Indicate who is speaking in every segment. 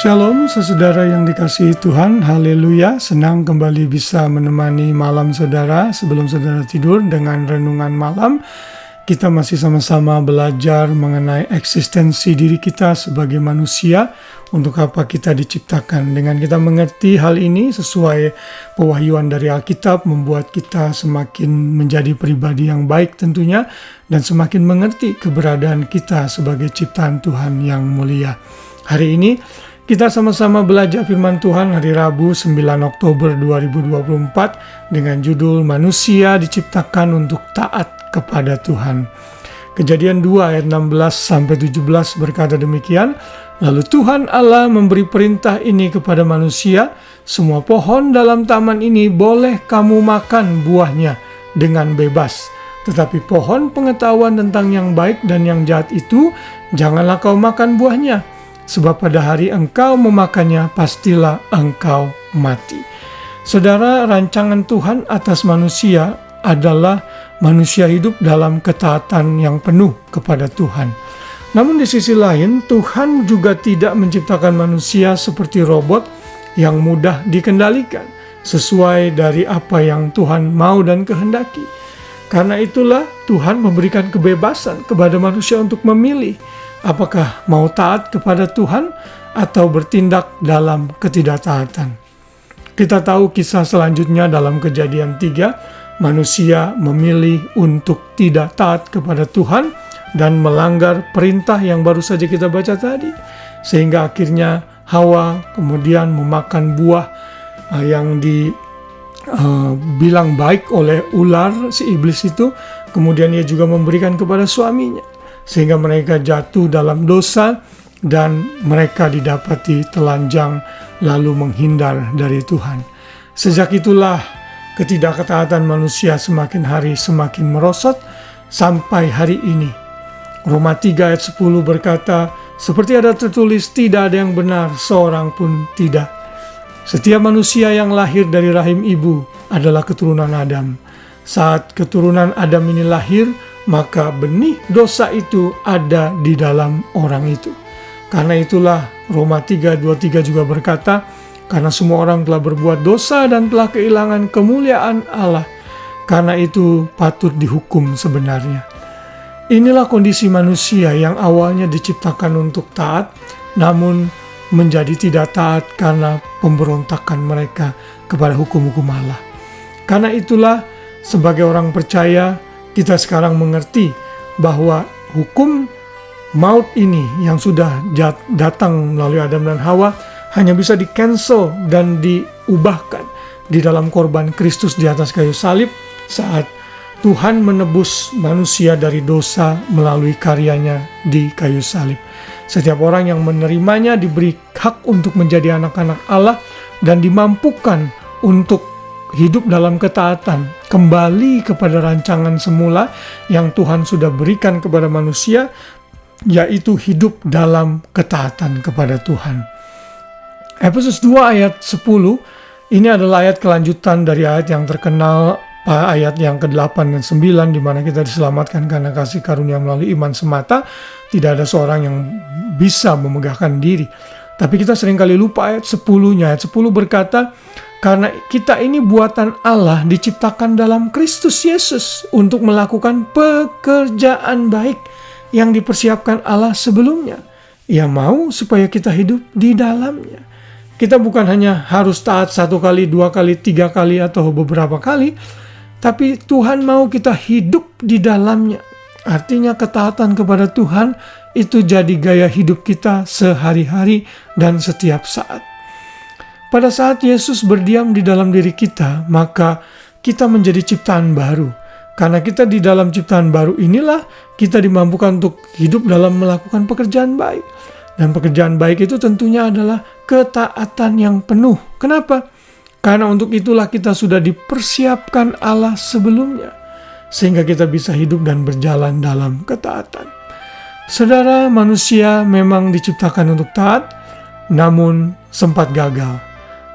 Speaker 1: Shalom saudara yang dikasihi Tuhan, haleluya. Senang kembali bisa menemani malam saudara sebelum saudara tidur dengan renungan malam. Kita masih sama-sama belajar mengenai eksistensi diri kita sebagai manusia, untuk apa kita diciptakan. Dengan kita mengerti hal ini sesuai pewahyuan dari Alkitab, membuat kita semakin menjadi pribadi yang baik tentunya, dan semakin mengerti keberadaan kita sebagai ciptaan Tuhan yang mulia. Hari ini kita sama-sama belajar firman Tuhan hari Rabu 9 Oktober 2024 dengan judul Manusia Diciptakan untuk Taat kepada Tuhan. Kejadian 2 ayat 16-17 berkata demikian, lalu Tuhan Allah memberi perintah ini kepada manusia, semua pohon dalam taman ini boleh kamu makan buahnya dengan bebas. Tetapi pohon pengetahuan tentang yang baik dan yang jahat itu, janganlah kau makan buahnya. Sebab pada hari engkau memakannya, pastilah engkau mati. Saudara, rancangan Tuhan atas manusia adalah manusia hidup dalam ketaatan yang penuh kepada Tuhan. Namun di sisi lain, Tuhan juga tidak menciptakan manusia seperti robot yang mudah dikendalikan, sesuai dari apa yang Tuhan mau dan kehendaki. Karena itulah Tuhan memberikan kebebasan kepada manusia untuk memilih apakah mau taat kepada Tuhan atau bertindak dalam ketidaktaatan. Kita tahu kisah selanjutnya dalam Kejadian 3, manusia memilih untuk tidak taat kepada Tuhan dan melanggar perintah yang baru saja kita baca tadi. Sehingga akhirnya Hawa kemudian memakan buah yang dibilang baik oleh ular, si iblis itu. Kemudian ia juga memberikan kepada suaminya. Sehingga mereka jatuh dalam dosa dan mereka didapati telanjang lalu menghindar dari Tuhan. Sejak itulah ketidakketaatan manusia semakin hari semakin merosot sampai hari ini. Roma 3 ayat 10 berkata, seperti ada tertulis, tidak ada yang benar, seorang pun tidak. Setiap manusia yang lahir dari rahim ibu adalah keturunan Adam. Saat keturunan Adam ini lahir, maka benih dosa itu ada di dalam orang itu. Karena itulah Roma 3:23 juga berkata, karena semua orang telah berbuat dosa dan telah kehilangan kemuliaan Allah, karena itu patut dihukum sebenarnya. Inilah kondisi manusia yang awalnya diciptakan untuk taat, namun menjadi tidak taat karena pemberontakan mereka kepada hukum-hukum Allah. Karena itulah sebagai orang percaya, kita sekarang mengerti bahwa hukum maut ini yang sudah datang melalui Adam dan Hawa hanya bisa di-cancel dan diubahkan di dalam korban Kristus di atas kayu salib saat Tuhan menebus manusia dari dosa melalui karyanya di kayu salib. Setiap orang yang menerimanya diberi hak untuk menjadi anak-anak Allah dan dimampukan untuk hidup dalam ketaatan, kembali kepada rancangan semula yang Tuhan sudah berikan kepada manusia, yaitu hidup dalam ketaatan kepada Tuhan. Efesus 2 ayat 10, ini adalah ayat kelanjutan dari ayat yang terkenal, ayat yang ke-8 dan 9, di mana kita diselamatkan karena kasih karunia melalui iman semata. Tidak ada seorang yang bisa memegahkan diri. Tapi kita seringkali lupa ayat 10-nya. Ayat 10 berkata, karena kita ini buatan Allah diciptakan dalam Kristus Yesus untuk melakukan pekerjaan baik yang dipersiapkan Allah sebelumnya. Ia mau supaya kita hidup di dalamnya. Kita bukan hanya harus taat 1 kali, 2 kali, 3 kali, atau beberapa kali, tapi Tuhan mau kita hidup di dalamnya. Artinya ketaatan kepada Tuhan itu jadi gaya hidup kita sehari-hari dan setiap saat. Pada saat Yesus berdiam di dalam diri kita, maka kita menjadi ciptaan baru. Karena kita di dalam ciptaan baru inilah kita dimampukan untuk hidup dalam melakukan pekerjaan baik. Dan pekerjaan baik itu tentunya adalah ketaatan yang penuh. Kenapa? Karena untuk itulah kita sudah dipersiapkan Allah sebelumnya, sehingga kita bisa hidup dan berjalan dalam ketaatan. Saudara, manusia memang diciptakan untuk taat, namun sempat gagal.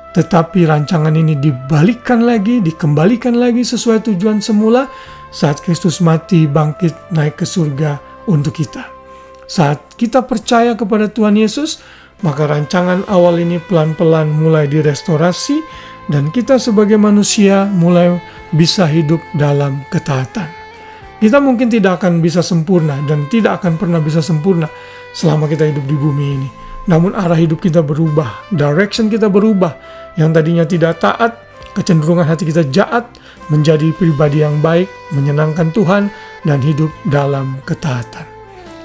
Speaker 1: Tetapi rancangan ini dibalikan lagi, dikembalikan lagi sesuai tujuan semula saat Kristus mati, bangkit, naik ke surga untuk kita. Saat kita percaya kepada Tuhan Yesus, maka rancangan awal ini pelan-pelan mulai direstorasi dan kita sebagai manusia mulai bisa hidup dalam ketaatan. Kita mungkin tidak akan bisa sempurna dan tidak akan pernah bisa sempurna selama kita hidup di bumi ini. Namun arah hidup kita berubah, direction kita berubah. Yang tadinya tidak taat, kecenderungan hati kita jahat, menjadi pribadi yang baik, menyenangkan Tuhan, dan hidup dalam ketaatan.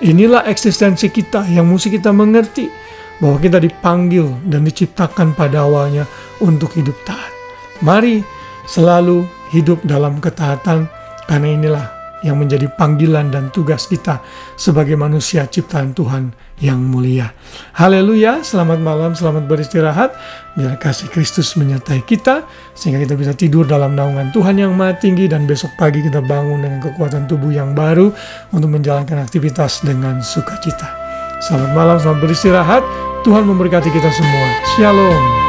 Speaker 1: Inilah eksistensi kita yang mesti kita mengerti, bahwa kita dipanggil dan diciptakan pada awalnya untuk hidup taat. Mari selalu hidup dalam ketaatan, karena inilah yang menjadi panggilan dan tugas kita sebagai manusia ciptaan Tuhan yang mulia. Haleluya, selamat malam, selamat beristirahat. Biar kasih Kristus menyertai kita, sehingga kita bisa tidur dalam naungan Tuhan yang Maha Tinggi, dan besok pagi kita bangun dengan kekuatan tubuh yang baru untuk menjalankan aktivitas dengan sukacita. Selamat malam, selamat beristirahat. Tuhan memberkati kita semua. Shalom.